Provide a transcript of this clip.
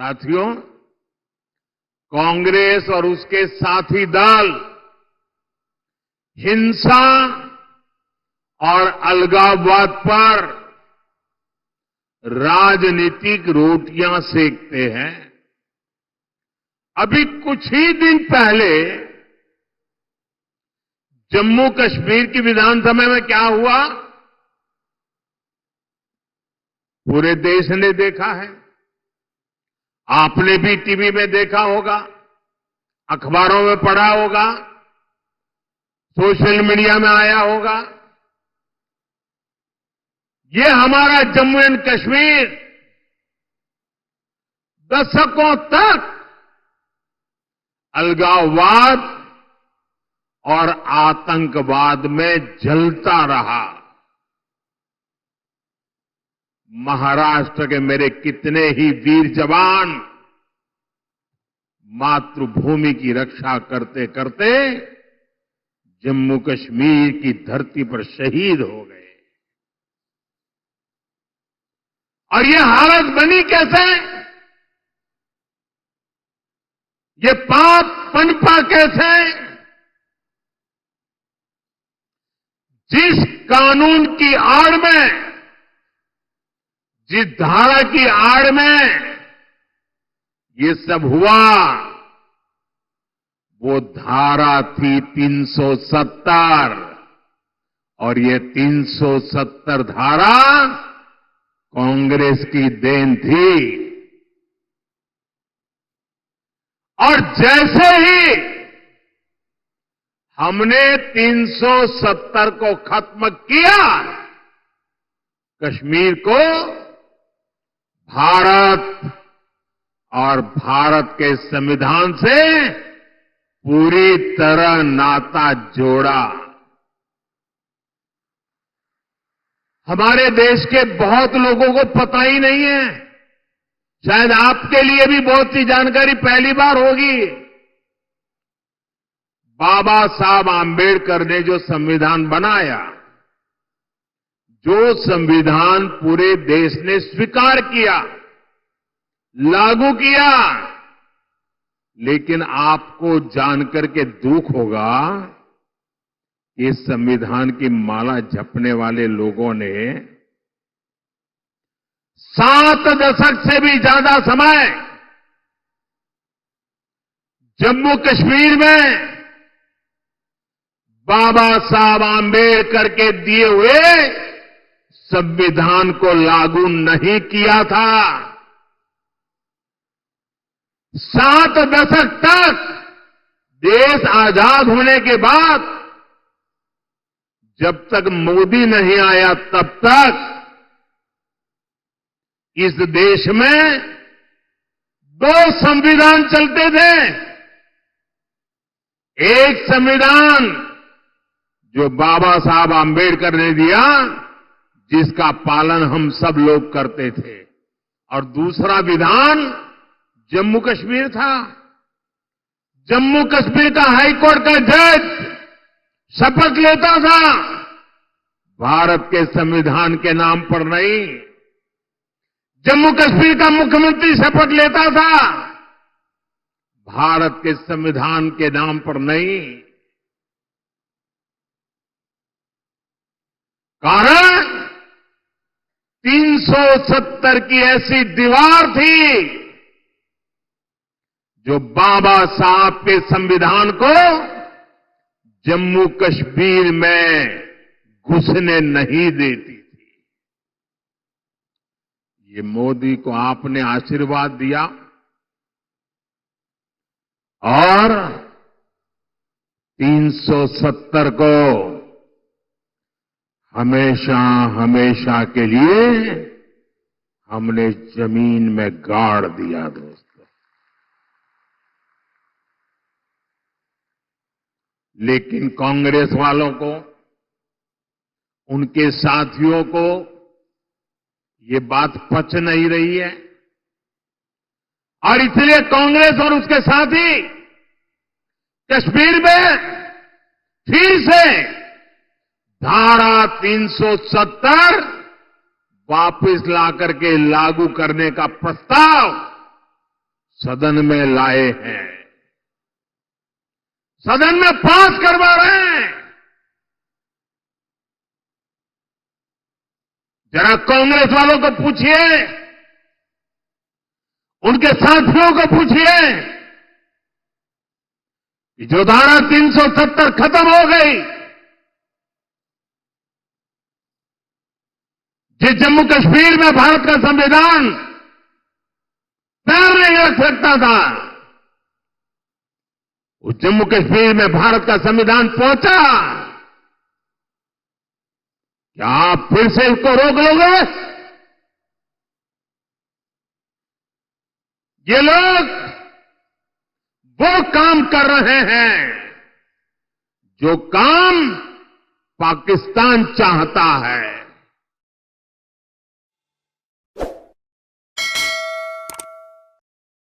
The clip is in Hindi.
साथियों, कांग्रेस और उसके साथी दल हिंसा और अलगाववाद पर राजनीतिक रोटियां सेकते हैं। अभी कुछ ही दिन पहले जम्मू कश्मीर की विधानसभा में क्या हुआ, पूरे देश ने देखा है। आपने भी टीवी में देखा होगा, अखबारों में पढ़ा होगा, सोशल मीडिया में आया होगा। ये हमारा जम्मू एंड कश्मीर दशकों तक अलगाववाद और आतंकवाद में जलता रहा। महाराष्ट्र के मेरे कितने ही वीर जवान मातृभूमि की रक्षा करते करते जम्मू कश्मीर की धरती पर शहीद हो गए। और ये हालत बनी कैसे, ये पाप पनपा कैसे? जिस कानून की आड़ में, जिस धारा की आड़ में ये सब हुआ, वो धारा थी 370। और ये 370 धारा कांग्रेस की देन थी। और जैसे ही हमने 370 को खत्म किया, कश्मीर को भारत और भारत के संविधान से पूरी तरह नाता जोड़ा। हमारे देश के बहुत लोगों को पता ही नहीं है, शायद आपके लिए भी बहुत सी जानकारी पहली बार होगी। बाबा साहब आंबेडकर ने जो संविधान बनाया, जो संविधान पूरे देश ने स्वीकार किया, लागू किया, लेकिन आपको जानकर के दुख होगा कि संविधान की माला जपने वाले लोगों ने 7 दशक से भी ज्यादा समय जम्मू कश्मीर में बाबा साहब आंबेडकर के दिए हुए संविधान को लागू नहीं किया था। 7 दशक तक देश आजाद होने के बाद जब तक मोदी नहीं आया, तब तक इस देश में 2 संविधान चलते थे। एक संविधान जो बाबा साहब आंबेडकर ने दिया, जिसका पालन हम सब लोग करते थे, और दूसरा विधान जम्मू कश्मीर था। जम्मू कश्मीर का हाईकोर्ट का जज शपथ लेता था, भारत के संविधान के नाम पर नहीं। जम्मू कश्मीर का मुख्यमंत्री शपथ लेता था, भारत के संविधान के नाम पर नहीं। कारण 370 की ऐसी दीवार थी जो बाबा साहब के संविधान को जम्मू कश्मीर में घुसने नहीं देती थी। ये मोदी को आपने आशीर्वाद दिया और 370 को हमेशा हमेशा के लिए हमने जमीन में गाड़ दिया। दोस्तों, लेकिन कांग्रेस वालों को, उनके साथियों को ये बात पच नहीं रही है, और इसलिए कांग्रेस और उसके साथी कश्मीर में फिर से धारा 370 वापस ला करके लागू करने का प्रस्ताव सदन में लाए हैं, सदन में पास करवा रहे हैं। जरा कांग्रेस वालों को पूछिए, उनके साथियों को पूछिए कि जो धारा 370 खत्म हो गई, जिस जम्मू कश्मीर में भारत का संविधान पैर नहीं रख सकता था, उस जम्मू कश्मीर में भारत का संविधान पहुंचा। क्या आप फिर से इसको रोक लोगे? ये लोग वो काम कर रहे हैं जो काम पाकिस्तान चाहता है।